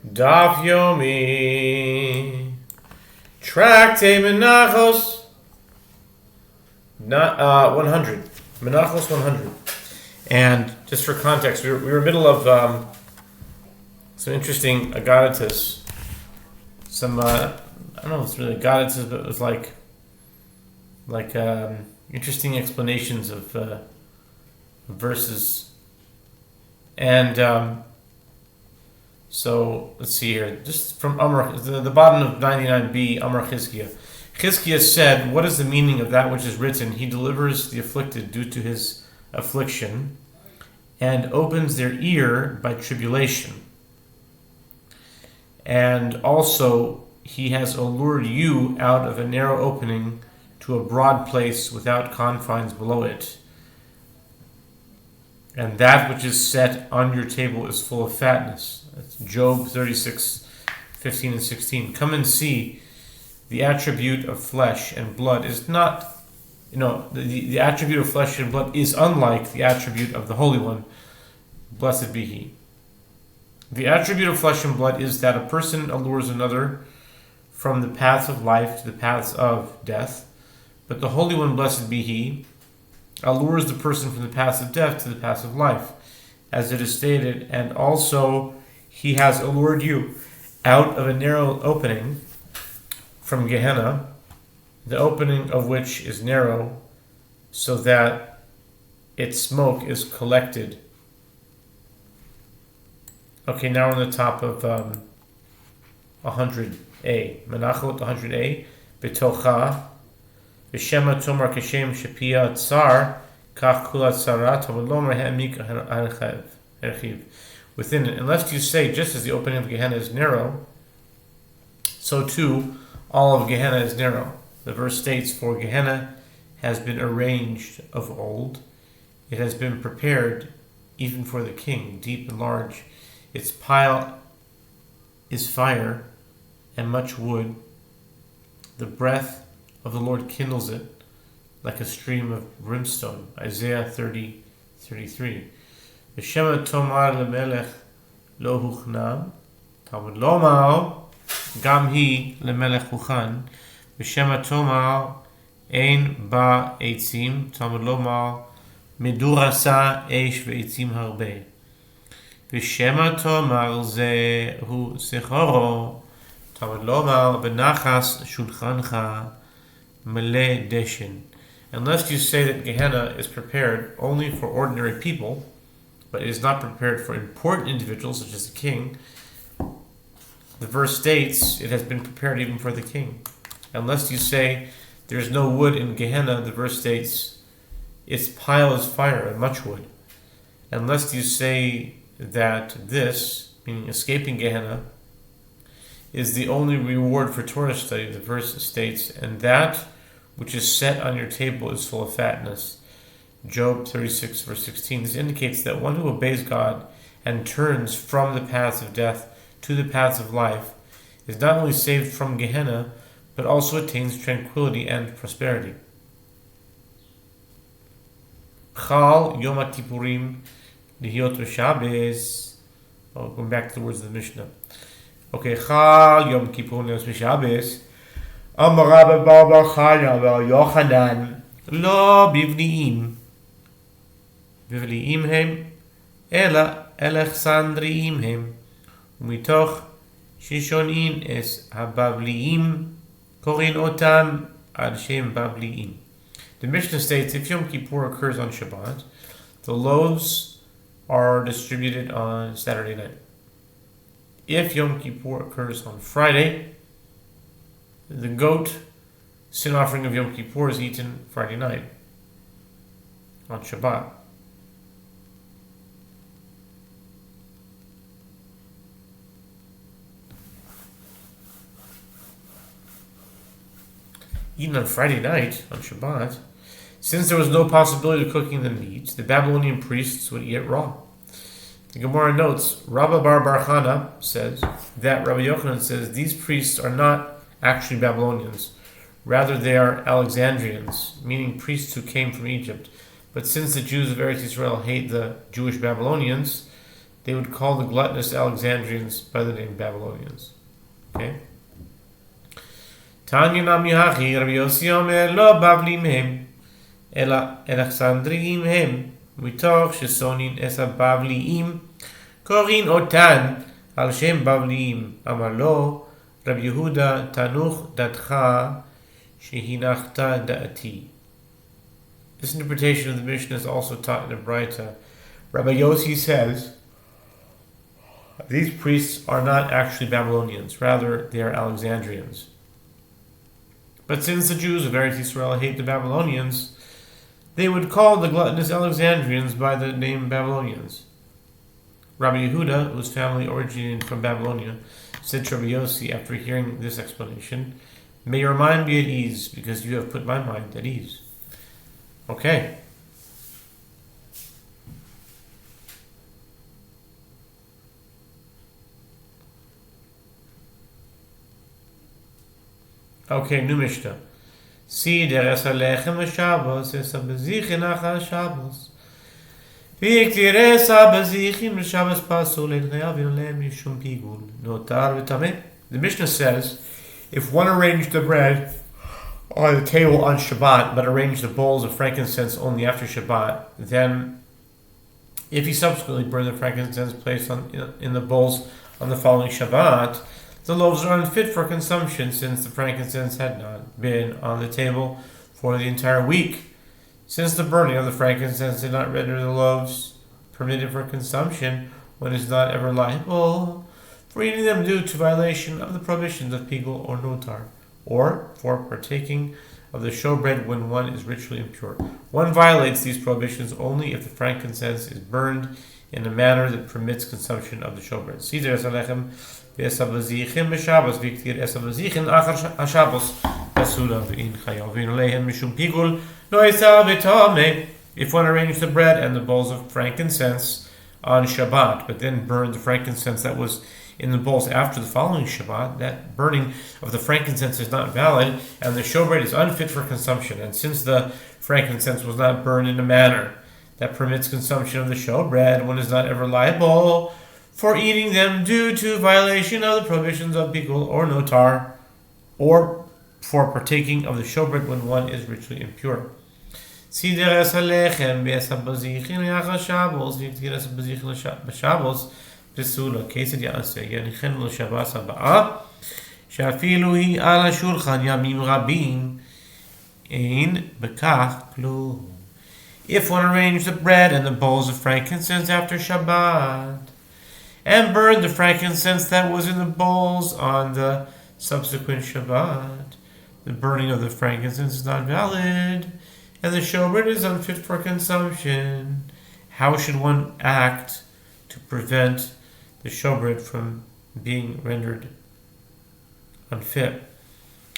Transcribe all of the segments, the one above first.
Daf Yomi. Tractate Menachos. Not 100. Menachos 100. And just for context, we were in the middle of some interesting agaditas. Some I don't know if it's really agaditas, but it was like interesting explanations of verses. And so let's see here. Just from Amar, the bottom of 99b, Amar Chizkiah. Chizkiah said, "What is the meaning of that which is written? He delivers the afflicted due to his affliction, and opens their ear by tribulation. And also, he has allured you out of a narrow opening to a broad place without confines below it. And that which is set on your table is full of fatness." That's Job 36:15 and 16. Come and see the attribute of flesh and blood is not, the attribute of flesh and blood is unlike the attribute of the Holy One. Blessed be He. The attribute of flesh and blood is that a person allures another from the paths of life to the paths of death. But the Holy One, blessed be He, allures the person from the paths of death to the paths of life, as it is stated, and also He has allured you out of a narrow opening from Gehenna, the opening of which is narrow, so that its smoke is collected. Okay, now we're on the top of 100a. Menachot 100a. Betocha. V'shema tomar kashem shepia tsar, kach kula tsara, tomelomer ha'mik herchiv. Within it, unless you say, just as the opening of Gehenna is narrow, so too all of Gehenna is narrow. The verse states, "For Gehenna has been arranged of old. It has been prepared even for the king, deep and large. Its pile is fire and much wood. The breath of the Lord kindles it like a stream of brimstone." Isaiah 30:33. V'shema tomar lemelech lo huchnam, Talmud lomar gam hi lemelech huchan. V'shema tomar ein ba eitzim, Talmud lomar medurasa eish ve'eitzim harbe. V'shema tomar zehu sechoro, Talmud lomar benachas shulchancha mele deshin. Unless you say that Gehenna is prepared only for ordinary people, but it is not prepared for important individuals such as the king, the verse states it has been prepared even for the king. Unless you say there is no wood in Gehenna, the verse states its pile is fire and much wood. Unless you say that this, meaning escaping Gehenna, is the only reward for Torah study, the verse states, and that which is set on your table is full of fatness. Job 36 verse 16. This indicates that one who obeys God and turns from the paths of death to the paths of life is not only saved from Gehenna, but also attains tranquility and prosperity. Chal Yom HaKippurim Lihiyot Shabbos. Going back to the words of the Mishnah. Okay, Chal Yom Kippurim Lihiyot Shabbos. Amar Rabbi Bar Chaya Bar Yochanan Lo Bivliim Bivliim Hem Ela Alexandriim Hem Umitoch Shishonin Es Habavliim Korin Otam Ad Shem Bavliim. The Mishnah states if Yom Kippur occurs on Shabbat, the loaves are distributed on Saturday night. If Yom Kippur occurs on Friday, the goat sin offering of Yom Kippur is eaten Friday night on Shabbat. Eaten on Friday night on Shabbat, since there was no possibility of cooking the meat, the Babylonian priests would eat it raw. The Gemara notes, Rabbi Bar Chana says that Rabbi Yochanan says these priests are not actually Babylonians. Rather, they are Alexandrians, meaning priests who came from Egypt. But since the Jews of Eretz Israel hate the Jewish Babylonians, they would call the gluttonous Alexandrians by the name Babylonians. Okay? Tanya Nam Yahachi, Rabbi Yossi Omer, Lo Bavlim Hem, Ela Alexandriim Hem, Mitoch Shesonin Esa Bavliim, Korin Otan, Al Shem Bavliim, Amar Lo, Rabbi Yehuda, Tanuch Datcha, Shehinachta Da'ati. This interpretation of the Mishnah is also taught in the Braita. Rabbi Yossi says, these priests are not actually Babylonians, rather they are Alexandrians. But since the Jews of Eretz Yisrael hate the Babylonians, they would call the gluttonous Alexandrians by the name Babylonians. Rabbi Yehuda, whose family originated from Babylonia, said to Rabbi Yossi after hearing this explanation, "May your mind be at ease, because you have put my mind at ease." Okay. Okay, new Mishnah. Si deres alechem v'shabos esa bezichin achar Shabbos. V'yiktires ha-bezichin v'shabos pasul l'chayav yolem mishum pigul notar v'tameh. The Mishnah says, if one arranged the bread on the table on Shabbat, but arranged the bowls of frankincense only after Shabbat, then if he subsequently burned the frankincense placed in the bowls on the following Shabbat, the loaves are unfit for consumption, since the frankincense had not been on the table for the entire week. Since the burning of the frankincense did not render the loaves permitted for consumption, one is not ever liable for eating them due to violation of the prohibitions of pigul or notar, or for partaking of the showbread when one is ritually impure. One violates these prohibitions only if the frankincense is burned in a manner that permits consumption of the showbread. Sidr alechem v'esabazichim b'Shabbos v'iktir esabazichim achar haShabbos basula v'in chayav v'inoleihem mishum pigul noisa v'tameh. If one arranged the bread and the bowls of frankincense on Shabbat, but then burned the frankincense that was in the bowls after the following Shabbat, that burning of the frankincense is not valid, and the showbread is unfit for consumption. And since the frankincense was not burned in a manner that permits consumption of the showbread, one is not ever liable for eating them due to violation of the prohibitions of pigul or notar, or for partaking of the showbread when one is ritually impure. Sidr alechem v'esabazichim achar Shabbos v'iktir esabazichim b'Shabbos בסולה, כיצד יעשה? יניחנו לשבת הבאה, שאפילו היא על השולחן ימים רבים, אין בכך כלום. If one arranged the bread and the bowls of frankincense after Shabbat, and burned the frankincense that was in the bowls on the subsequent Shabbat, the burning of the frankincense is not valid, and the showbread is unfit for consumption. How should one act to prevent the showbread from being rendered unfit?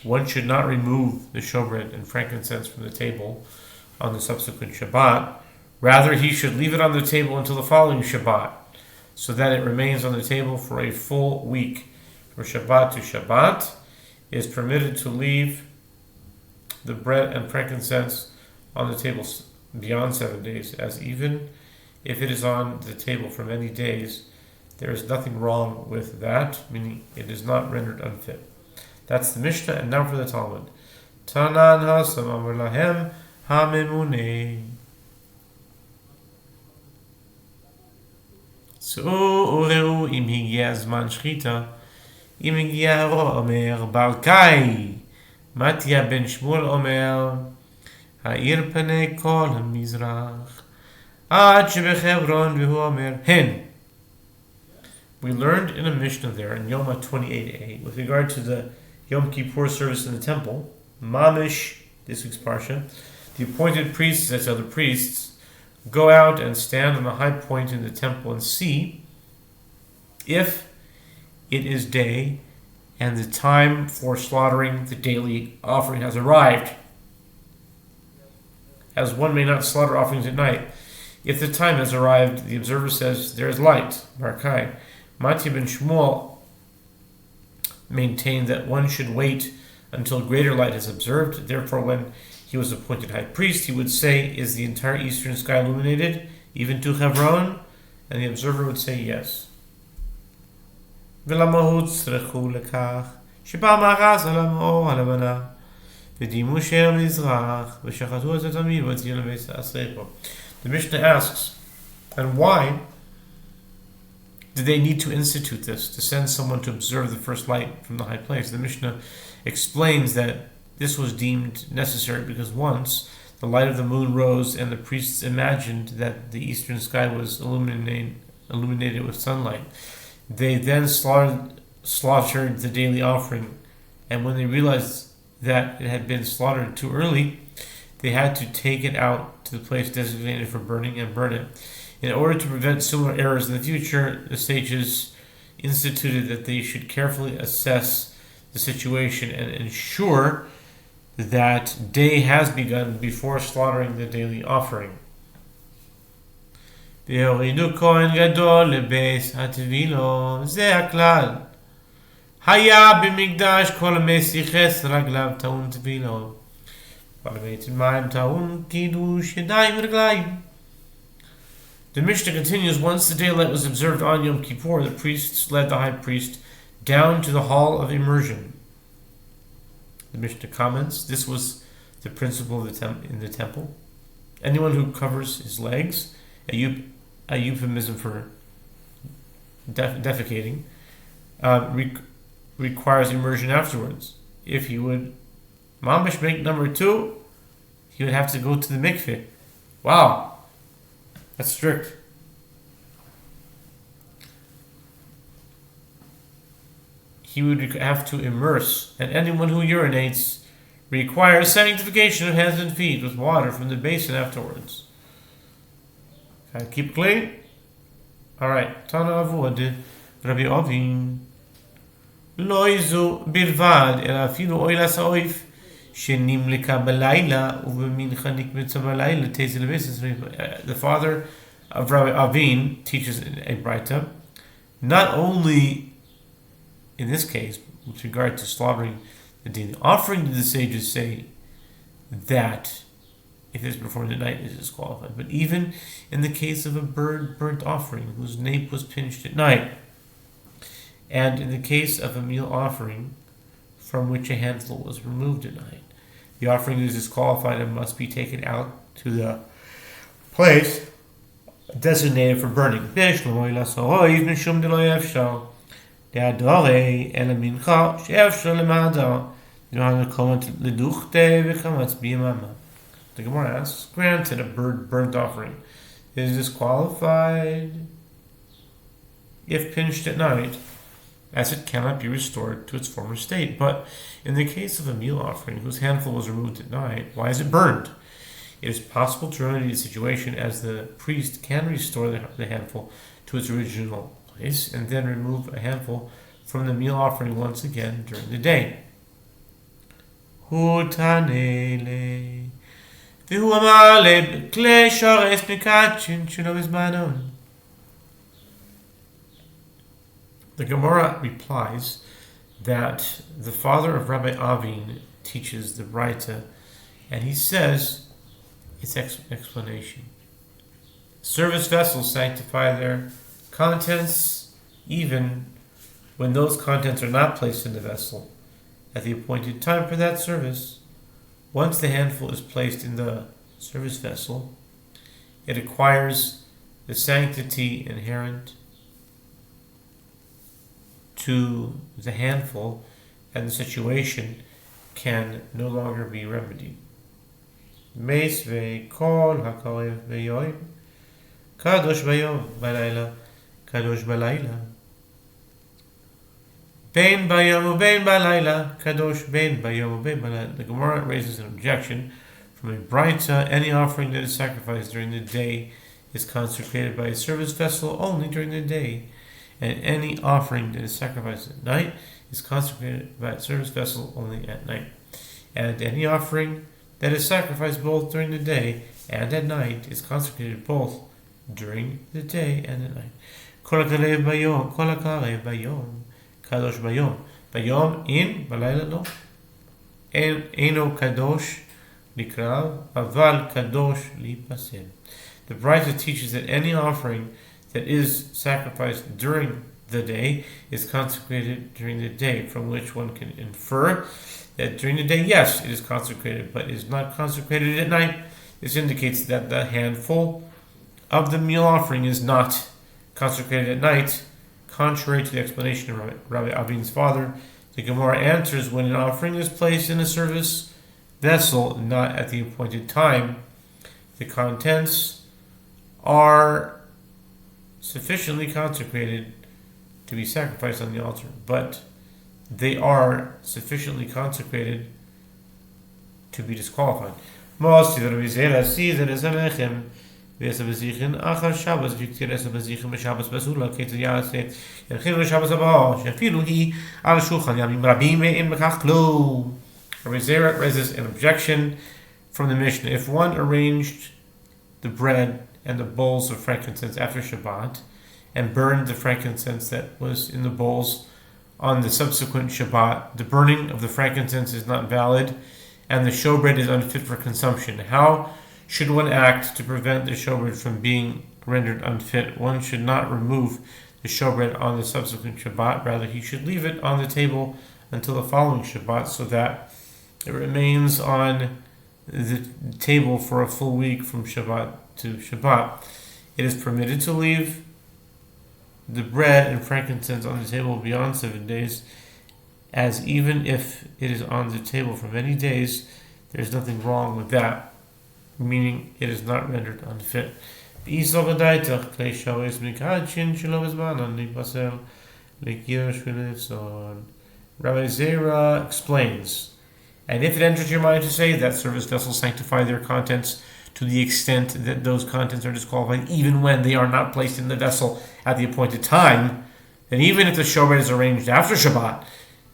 One should not remove the showbread and frankincense from the table on the subsequent Shabbat. Rather, he should leave it on the table until the following Shabbat, so that it remains on the table for a full week. From Shabbat to Shabbat, it is permitted to leave the bread and frankincense on the table beyond 7 days, as even if it is on the table for many days, there is nothing wrong with that, meaning it is not rendered unfit. That's the Mishnah, and now for the Talmud. Tanan hasam amar lahem hamemune. Su'ureu im higia zman shchita, im higia haro omer barkai, Matya ben Shmuel omer, ha'ir panei kol hamizrach, ad shebechevron v'hu omer hen. We learned in a Mishnah there in Yoma 28a with regard to the Yom Kippur service in the temple, Mamish, this week's Parsha, the appointed priests, as other priests, go out and stand on the high point in the temple and see if it is day and the time for slaughtering the daily offering has arrived, as one may not slaughter offerings at night. If the time has arrived, the observer says, there is light, Barkai. Matya ben Shmuel maintained that one should wait until greater light is observed. Therefore, when he was appointed high priest, he would say, is the entire eastern sky illuminated, even to Hebron? And the observer would say yes. ולמהות צריכו לכך שבא מארז על המאור הלבנה ודימו שער מזרח ושחטו את התמיד והוציאו לבית הספר. The Mishnah asks, and why did they need to institute this, to send someone to observe the first light from the high place? The Mishnah explains that this was deemed necessary because once the light of the moon rose and the priests imagined that the eastern sky was illuminated with sunlight, they then slaughtered the daily offering, and when they realized that it had been slaughtered too early, they had to take it out to the place designated for burning and burn it. In order to prevent similar errors in the future, the sages instituted that they should carefully assess the situation and ensure that day has begun before slaughtering the daily offering. והורידו כהן גדול לבית הטבילו, זה הכלל. היה במקדש כל המסיחס רגליו טעון טבילו. ולבית מים טעון קידוש ידיים ורגליים. The Mishnah continues, once the daylight was observed on Yom Kippur, the priests led the high priest down to the hall of immersion. The Mishnah comments, this was the principle of in the temple. Anyone who covers his legs, a euphemism for defecating, requires immersion afterwards. If he would mamish make number 2, he would have to go to the mikveh. Wow, that's strict. He would have to immerse, and anyone who urinates requires sanctification of hands and feet with water from the basin afterwards. Gotta keep clean. Alright, Tana Avod, Rabbi Avin. לא איזו בלבד, אלא אפילו אוילה סעויף, שנמלכה בלילה, ובמנחה נקמצה בלילה, תזי לבסס. The father of Rabbi Avin teaches a Braita, not only in this case, with regard to slaughtering the daily offering, did the sages say that if it's performed at night, it is disqualified. But even in the case of a bird burnt offering whose nape was pinched at night, and in the case of a meal offering from which a handful was removed at night, the offering is disqualified and must be taken out to the place designated for burning. The Gemara asks, granted, a bird burnt offering is disqualified if pinched at night, as it cannot be restored to its former state. But in the case of a meal offering whose handful was removed at night, why is it burned? It is possible to remedy the situation, as the priest can restore the handful to its original place and then remove a handful from the meal offering once again during the day. The Gemara replies that the father of Rabbi Avin teaches the Braita, and he says its explanation. Service vessels sanctify their contents even when those contents are not placed in the vessel at the appointed time for that service. Once the handful is placed in the service vessel, it acquires the sanctity inherent to the handful, and the situation can no longer be remedied. Meisvei kol hakarev beyoim, kadosh bayom balayla, kadosh balayla. Bein bayom ubein balayla, kadosh bein bayom ubein balayla. The Gemara raises an objection from a Braita. Any offering that is sacrificed during the day is consecrated by a service vessel only during the day, and any offering that is sacrificed at night is consecrated by a service vessel only at night. And any offering that is sacrificed both during the day and at night is consecrated both during the day and at night. Kol hakarev bayom, kol hakarev bayom, kadosh bayom. Bayom in, balayla lo. Eino kadosh likrav, aval kadosh lipasem. The Braita teaches that any offering that is sacrificed during the day is consecrated during the day, from which one can infer that during the day, yes, it is consecrated, but is not consecrated at night. This indicates that the handful of the meal offering is not consecrated at night, contrary to the explanation of Rabbi Avin's father. The Gemara answers, when an offering is placed in a service vessel, not at the appointed time, the contents are sufficiently consecrated to be sacrificed on the altar, but they are sufficiently consecrated to be disqualified. אחר שבס וקטיר עשר בזיכים בשבס בסולה כיצד יעשה ירחיב לשבס הבא שאפילו היא על שולחן ימים רבים ואין בכך כלום. Rabbi Zera raises an objection from the Mishnah. If one arranged the bread and the bowls of frankincense after Shabbat and burned the frankincense that was in the bowls on the subsequent Shabbat, the burning of the frankincense is not valid and the showbread is unfit for consumption. How should one act to prevent the showbread from being rendered unfit? One should not remove the showbread on the subsequent Shabbat. Rather, he should leave it on the table until the following Shabbat so that it remains on the table for a full week from Shabbat to Shabbat. It is permitted to leave the bread and frankincense on the table beyond 7 days, as even if it is on the table for many days, there is nothing wrong with that, meaning it is not rendered unfit. Rabbi Zera explains, and if it enters your mind to say that service vessels sanctify their contents to the extent that those contents are disqualified even when they are not placed in the vessel at the appointed time, then even if the showbread is arranged after Shabbat,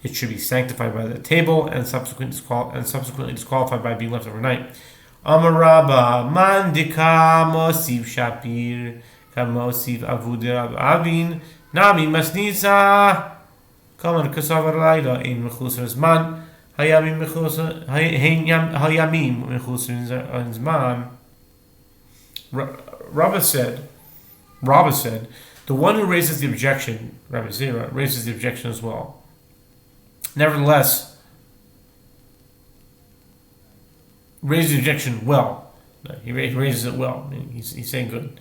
it should be sanctified by the table and subsequently disqualified by being left overnight. Amar Rabba, man dika mosiv shapir, kamosiv avud avin, nami masnisa, kaman kasav alayla in mechusar zman, hayamim mechusar zman. Rabba said, the one who raises the objection, Rabbi Zera, raises the objection as well. Nevertheless, raises the objection well. He raises it well. He's saying good.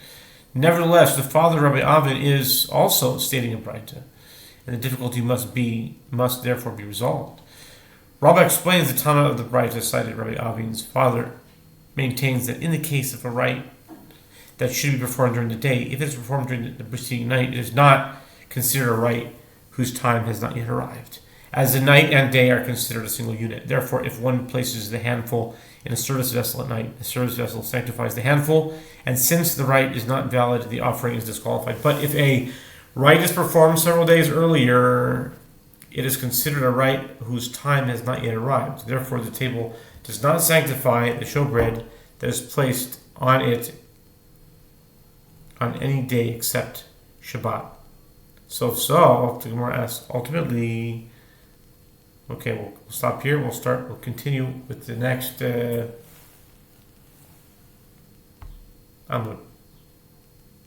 Nevertheless, the father Rabbi Avid is also stating a braita, and the difficulty must therefore be resolved. Rabbi explains the Tana of the braita cited. Rabbi Avin's father maintains that in the case of a rite that should be performed during the day, if it is performed during the preceding night, it is not considered a rite whose time has not yet arrived, as the night and day are considered a single unit. Therefore, if one places the handful in a service vessel at night, the service vessel sanctifies the handful, and since the rite is not valid, the offering is disqualified. But if a rite is performed several days earlier, it is considered a rite whose time has not yet arrived. Therefore, the table does not sanctify the showbread that is placed on it on any day except Shabbat. So, the Gemara asks, ultimately, okay, we'll stop here. We'll continue with the next Amud.